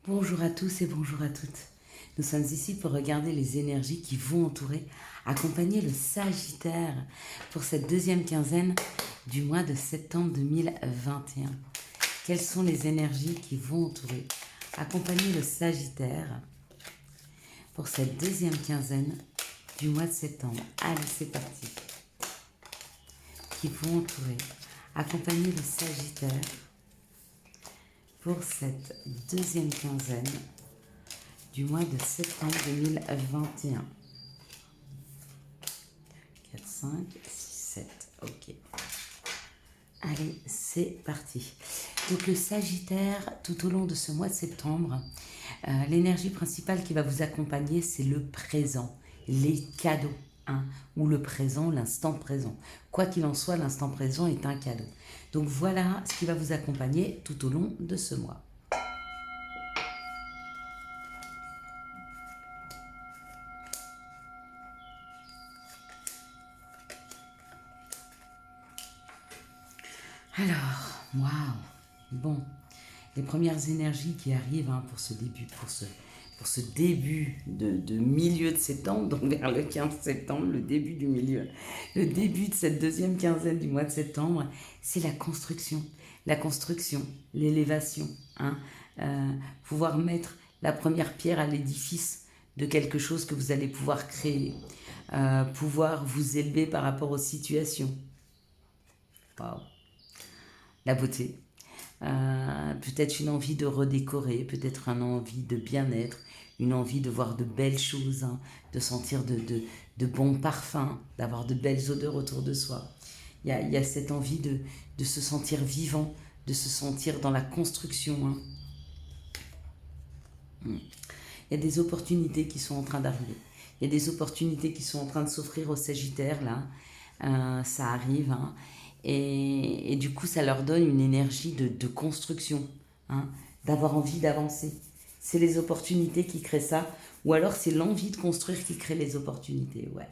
Bonjour à tous et bonjour à toutes. Nous sommes ici pour regarder les énergies qui vont entourer, accompagner le Sagittaire pour cette deuxième quinzaine du mois de septembre 2021. Quelles sont les énergies qui vont entourer, accompagner le Sagittaire pour cette deuxième quinzaine du mois de septembre? Allez, c'est parti. Qui vont entourer, accompagner le Sagittaire pour cette deuxième quinzaine du mois de septembre 2021. 4, 5, 6, 7. Ok. Allez, c'est parti. Donc le Sagittaire, tout au long de ce mois de septembre, l'énergie principale qui va vous accompagner, c'est le présent, les cadeaux, hein, ou le présent, l'instant présent. Quoi qu'il en soit, l'instant présent est un cadeau. Donc voilà ce qui va vous accompagner tout au long de ce mois. Alors, waouh, bon, les premières énergies qui arrivent pour ce début de milieu de septembre, donc vers le 15 septembre, le début du milieu, le début de cette deuxième quinzaine du mois de septembre, c'est la construction, l'élévation, pouvoir mettre la première pierre à l'édifice de quelque chose que vous allez pouvoir créer, pouvoir vous élever par rapport aux situations. Waouh. La beauté, peut-être une envie de redécorer, peut-être une envie de bien-être, une envie de voir de belles choses, de sentir de bons parfums, d'avoir de belles odeurs autour de soi. Il y a cette envie de se sentir vivant, de se sentir dans la construction. Il y a des opportunités qui sont en train d'arriver. Il y a des opportunités qui sont en train de s'offrir aux Sagittaires, là. Ça arrive, Et du coup, ça leur donne une énergie de construction, d'avoir envie d'avancer. C'est les opportunités qui créent ça, ou alors c'est l'envie de construire qui crée les opportunités. Ouais.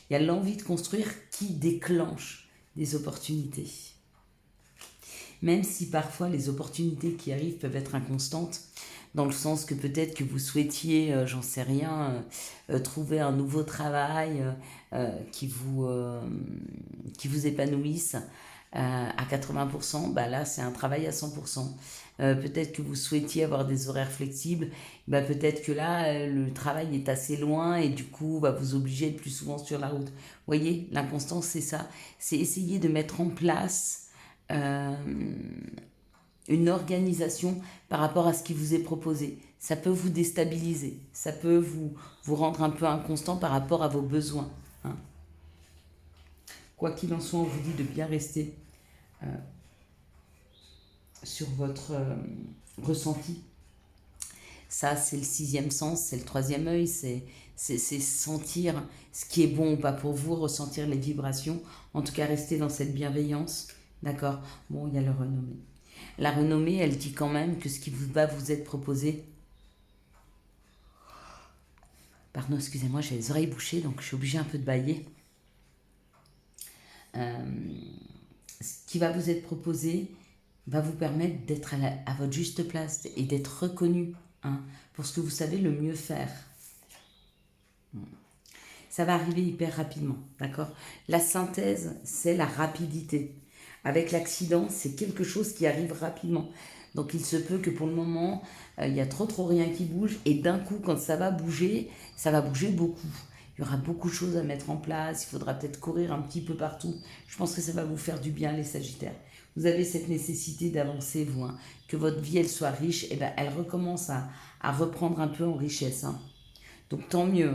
Il y a l'envie de construire qui déclenche des opportunités. Même si parfois les opportunités qui arrivent peuvent être inconstantes, dans le sens que peut-être que vous souhaitiez, j'en sais rien, trouver un nouveau travail qui vous épanouisse à 80%, là c'est un travail à 100%. Peut-être que vous souhaitiez avoir des horaires flexibles, peut-être que là le travail est assez loin et du coup va vous obliger d'être plus souvent sur la route. Vous voyez, l'inconstance c'est ça, c'est essayer de mettre en place une organisation par rapport à ce qui vous est proposé. Ça peut vous déstabiliser, ça peut vous rendre un peu inconstant par rapport à vos besoins. Quoi qu'il en soit, on vous dit de bien rester sur votre ressenti. Ça, c'est le sixième sens, c'est le troisième œil, c'est sentir ce qui est bon ou pas pour vous, ressentir les vibrations, en tout cas rester dans cette bienveillance, d'accord? Bon, il y a le renommé. La renommée, elle dit quand même que ce qui va vous être proposé... Pardon, excusez-moi, j'ai les oreilles bouchées, donc je suis obligée un peu de bâiller. Ce qui va vous être proposé va vous permettre d'être à votre juste place et d'être reconnu pour ce que vous savez le mieux faire. Ça va arriver hyper rapidement, d'accord? La synthèse, c'est la rapidité. Avec l'accident, c'est quelque chose qui arrive rapidement. Donc il se peut que pour le moment, il y a trop rien qui bouge. Et d'un coup, quand ça va bouger beaucoup. Il y aura beaucoup de choses à mettre en place. Il faudra peut-être courir un petit peu partout. Je pense que ça va vous faire du bien, les Sagittaires. Vous avez cette nécessité d'avancer, vous. Que votre vie, elle soit riche. Et elle recommence à reprendre un peu en richesse. Donc tant mieux.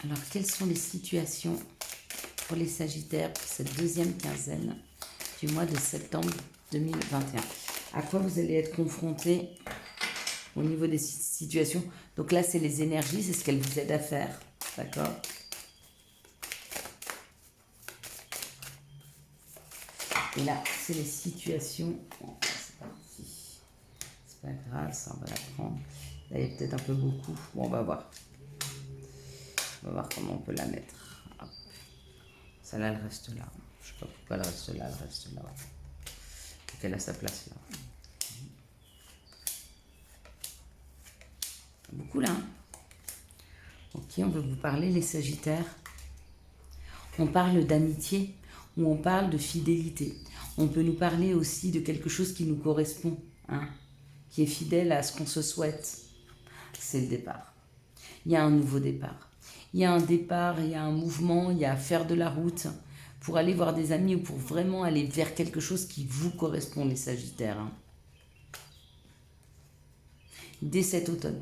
Alors, quelles sont les situations pour les Sagittaires pour cette deuxième quinzaine du mois de septembre 2021? À quoi vous allez être confrontés au niveau des situations? Donc là, c'est les énergies, c'est ce qu'elles vous aident à faire. D'accord? Et là, c'est les situations. Bon, c'est parti. C'est pas grave, ça, on va la prendre. Là, il y a peut-être un peu beaucoup. Bon, on va voir. On va voir comment on peut la mettre. Hop. Ça là, elle reste là. Je sais pas pourquoi elle reste là, elle reste là. Donc elle a sa place là. beaucoup là. Hein. Ok, on veut vous parler, les Sagittaires. On parle d'amitié ou on parle de fidélité. On peut nous parler aussi de quelque chose qui nous correspond, hein, qui est fidèle à ce qu'on se souhaite. C'est le départ. Il y a un nouveau départ. Il y a un départ, il y a un mouvement, il y a à faire de la route pour aller voir des amis ou pour vraiment aller vers quelque chose qui vous correspond, les Sagittaires. Hein. Dès cet automne.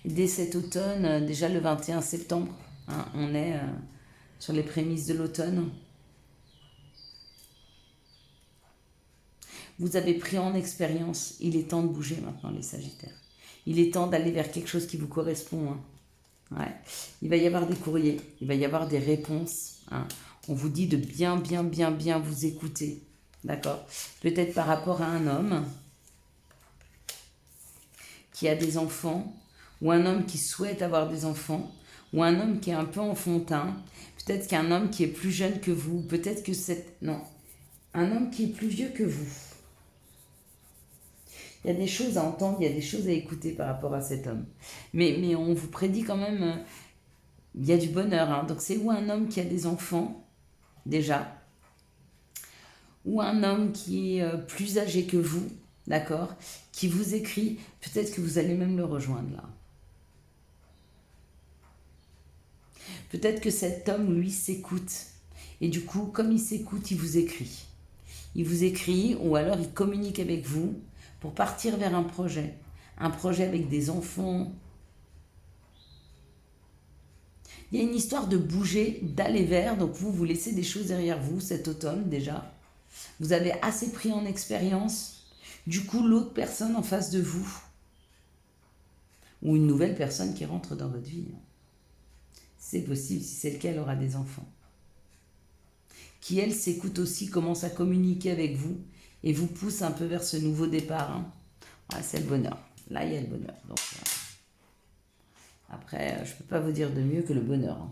Dès cet automne, déjà le 21 septembre, hein, on est sur les prémices de l'automne. Vous avez pris en expérience, il est temps de bouger maintenant, les Sagittaires. Il est temps d'aller vers quelque chose qui vous correspond. Hein. Ouais. Il va y avoir des courriers, il va y avoir des réponses. Hein. On vous dit de bien vous écouter. D'accord? Peut-être par rapport à un homme qui a des enfants, ou un homme qui souhaite avoir des enfants, ou un homme qui est un peu enfantin, peut-être qu'un homme qui est plus jeune que vous, peut-être que c'est... Non, un homme qui est plus vieux que vous. Il y a des choses à entendre, il y a des choses à écouter par rapport à cet homme. Mais on vous prédit quand même, il y a du bonheur. Hein. Donc c'est ou un homme qui a des enfants, déjà, ou un homme qui est plus âgé que vous, d'accord, qui vous écrit, peut-être que vous allez même le rejoindre là. Peut-être que cet homme, lui, s'écoute. Et du coup, comme il s'écoute, il vous écrit. Il vous écrit ou alors il communique avec vous pour partir vers un projet. Un projet avec des enfants. Il y a une histoire de bouger, d'aller vers. Donc vous laissez des choses derrière vous cet automne déjà. Vous avez assez pris en expérience. Du coup, l'autre personne en face de vous, ou une nouvelle personne qui rentre dans votre vie, c'est possible si c'est le cas, elle aura des enfants. Qui, elle, s'écoute aussi, commence à communiquer avec vous et vous pousse un peu vers ce nouveau départ. Hein. Ouais, c'est le bonheur. Là, il y a le bonheur. Donc, après, je ne peux pas vous dire de mieux que le bonheur. Hein.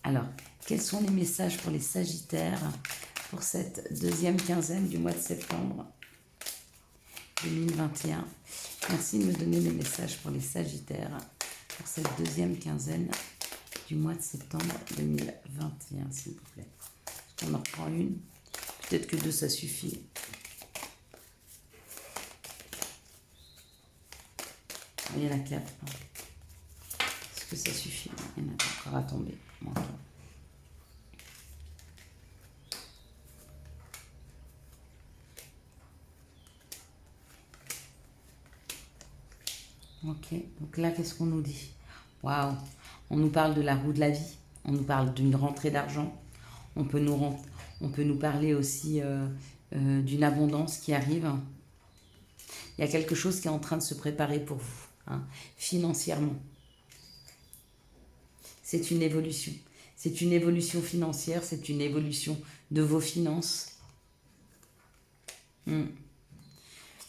Alors, quels sont les messages pour les Sagittaires pour cette deuxième quinzaine du mois de septembre 2021? Merci de me donner les messages pour les Sagittaires pour cette deuxième quinzaine du mois de septembre 2021, s'il vous plaît. On en reprend une. Peut-être que deux, ça suffit. Il y en a quatre. Est-ce que ça suffit? Il y en a encore à tomber. Ok, donc là, qu'est-ce qu'on nous dit? Waouh, on nous parle de la roue de la vie, on nous parle d'une rentrée d'argent, on peut nous parler aussi d'une abondance qui arrive. Il y a quelque chose qui est en train de se préparer pour vous, hein, financièrement. C'est une évolution. C'est une évolution financière, c'est une évolution de vos finances.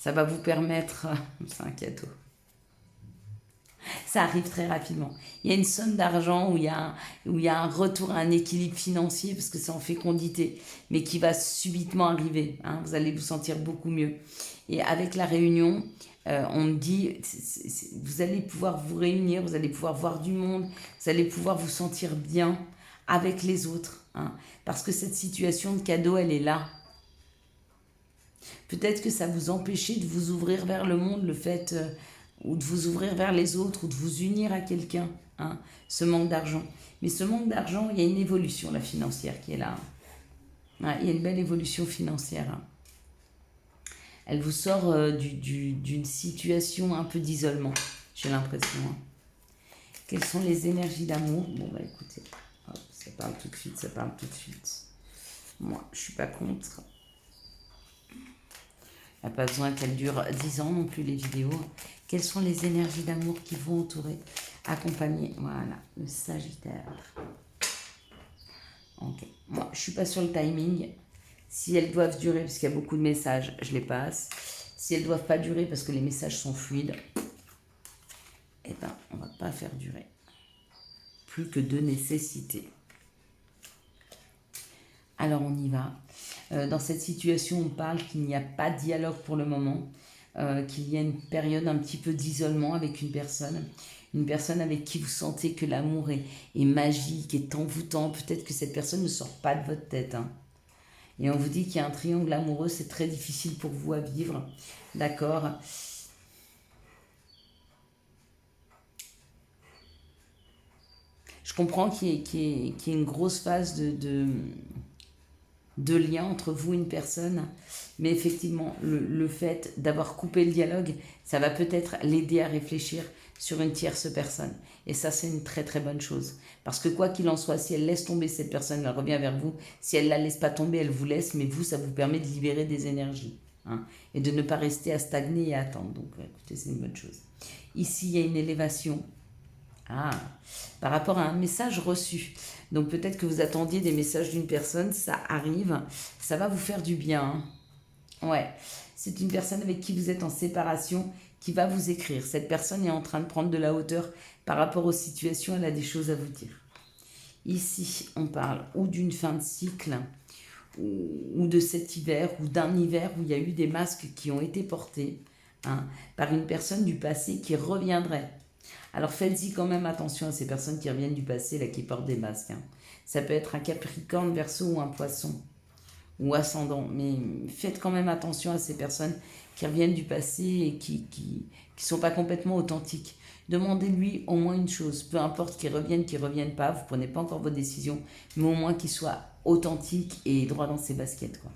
Ça va vous permettre... C'est un cadeau. Ça arrive très rapidement. Il y a une somme d'argent où il y a un retour à un équilibre financier parce que c'est en fécondité, mais qui va subitement arriver. Hein, vous allez vous sentir beaucoup mieux. Et avec la réunion, on me dit, vous allez pouvoir vous réunir, vous allez pouvoir voir du monde, vous allez pouvoir vous sentir bien avec les autres. Hein, parce que cette situation de cadeau, elle est là. Peut-être que ça vous empêchait de vous ouvrir vers le monde, le fait... ou de vous ouvrir vers les autres, ou de vous unir à quelqu'un, hein, ce manque d'argent. Mais ce manque d'argent, il y a une évolution, la financière, qui est là. Ouais, il y a une belle évolution financière. Hein. Elle vous sort d'une situation un peu d'isolement, j'ai l'impression. Hein. Quelles sont les énergies d'amour? Bon, bah écoutez, hop, ça parle tout de suite, ça parle tout de suite. Moi, je suis pas contre. Il n'y a pas besoin qu'elle dure 10 ans non plus, les vidéos. Quelles sont les énergies d'amour qui vont entourer, accompagner, voilà, le Sagittaire. Ok, moi, je ne suis pas sur le timing. Si elles doivent durer, parce qu'il y a beaucoup de messages, je les passe. Si elles ne doivent pas durer, parce que les messages sont fluides, eh ben, on ne va pas faire durer. Plus que de nécessité. Alors, on y va. Dans cette situation, on parle qu'il n'y a pas de dialogue pour le moment. qu'il y a une période un petit peu d'isolement avec une personne avec qui vous sentez que l'amour est magique, est envoûtant. Peut-être que cette personne ne sort pas de votre tête, hein. Et on vous dit qu'il y a un triangle amoureux, c'est très difficile pour vous à vivre, d'accord? Je comprends qu'il y ait une grosse phase de lien entre vous et une personne, mais effectivement, le fait d'avoir coupé le dialogue, ça va peut-être l'aider à réfléchir sur une tierce personne. Et ça, c'est une très très bonne chose. Parce que quoi qu'il en soit, si elle laisse tomber cette personne, elle revient vers vous. Si elle ne la laisse pas tomber, elle vous laisse, mais vous, ça vous permet de libérer des énergies, hein, et de ne pas rester à stagner et à attendre. Donc, écoutez, c'est une bonne chose. Ici, il y a une élévation. Ah, par rapport à un message reçu. Donc peut-être que vous attendiez des messages d'une personne, ça arrive, ça va vous faire du bien, hein. Ouais, c'est une personne avec qui vous êtes en séparation qui va vous écrire. Cette personne est en train de prendre de la hauteur par rapport aux situations, elle a des choses à vous dire. Ici, on parle ou d'une fin de cycle, ou de cet hiver, ou d'un hiver où il y a eu des masques qui ont été portés, hein, par une personne du passé qui reviendrait. Alors faites-y quand même attention à ces personnes qui reviennent du passé, là, qui portent des masques, hein. Ça peut être un Capricorne, Verseau ou un Poisson, ou ascendant, mais faites quand même attention à ces personnes qui reviennent du passé et qui sont pas complètement authentiques. Demandez-lui au moins une chose, peu importe qu'ils reviennent pas, vous prenez pas encore vos décisions, mais au moins qu'ils soient authentiques et droit dans ses baskets, quoi.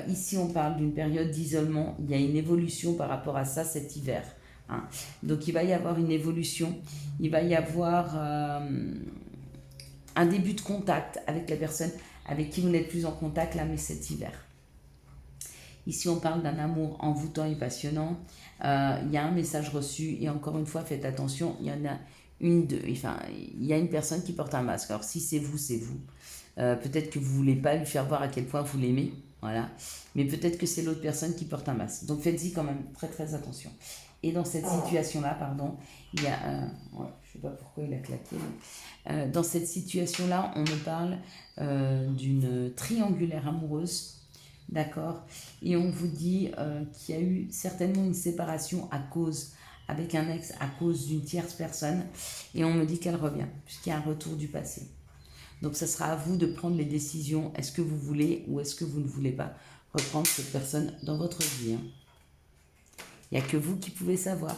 Ici, on parle d'une période d'isolement, il y a une évolution par rapport à ça cet hiver, hein. Donc il va y avoir une évolution, il va y avoir un début de contact avec la personne avec qui vous n'êtes plus en contact là, mais cet hiver. Ici, on parle d'un amour envoûtant et passionnant. Il y a un message reçu et encore une fois, faites attention, il y en a il y a une personne qui porte un masque. Alors si c'est vous, c'est vous. Peut-être que vous ne voulez pas lui faire voir à quel point vous l'aimez, voilà. Mais peut-être que c'est l'autre personne qui porte un masque. Donc faites-y quand même très très attention. Et dans cette situation-là, pardon, il y a je ne sais pas pourquoi il a claqué. Mais, dans cette situation-là, on me parle d'une triangulaire amoureuse, d'accord? Et on vous dit qu'il y a eu certainement une séparation avec un ex à cause d'une tierce personne. Et on me dit qu'elle revient, puisqu'il y a un retour du passé. Donc, ça sera à vous de prendre les décisions. Est-ce que vous voulez ou est-ce que vous ne voulez pas reprendre cette personne dans votre vie, hein? Il n'y a que vous qui pouvez savoir.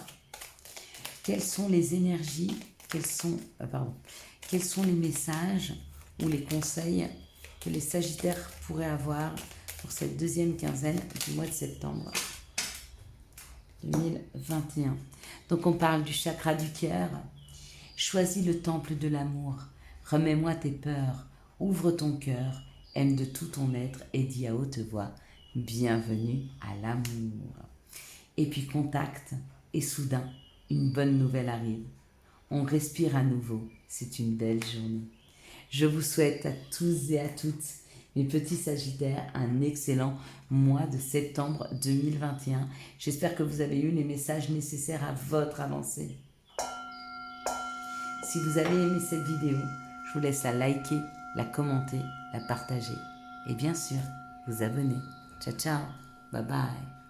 Quelles sont les énergies, quels sont les messages ou les conseils que les Sagittaires pourraient avoir pour cette deuxième quinzaine du mois de septembre 2021. Donc, on parle du chakra du cœur. Choisis le temple de l'amour. Remets-moi tes peurs. Ouvre ton cœur. Aime de tout ton être et dis à haute voix « Bienvenue à l'amour ». Et puis contact, et soudain, une bonne nouvelle arrive. On respire à nouveau, c'est une belle journée. Je vous souhaite à tous et à toutes, mes petits Sagittaires, un excellent mois de septembre 2021. J'espère que vous avez eu les messages nécessaires à votre avancée. Si vous avez aimé cette vidéo, je vous laisse la liker, la commenter, la partager et bien sûr, vous abonner. Ciao, ciao, bye bye.